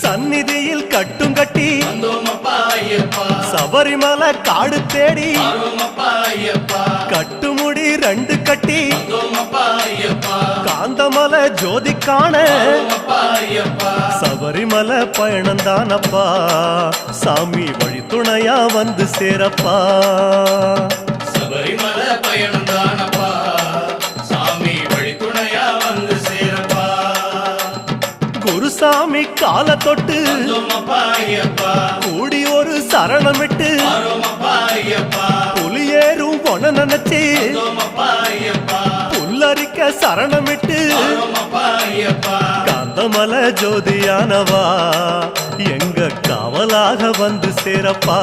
சந்நிதியில் கட்டும் கட்டி சபரிமலை காடு தேடி கட்டுமுடி 2 கட்டி காந்தமலை ஜோதி காண சபரிமலை பயணந்தானப்பா சாமி வழி துணையா வந்து சேரப்பா சபரிமலை பயணந்தானப்பா சாமி வழி துணையா வந்து சேரப்பா குருசாமி கால தொட்டு கூடி ஒரு சரணமிட்டு புலியேறும் பொன நினைச்சு புல்லரிக்க சரணமிட்டு காந்தமலை ஜோதியானவா எங்க காவலாக வந்து சேரப்பா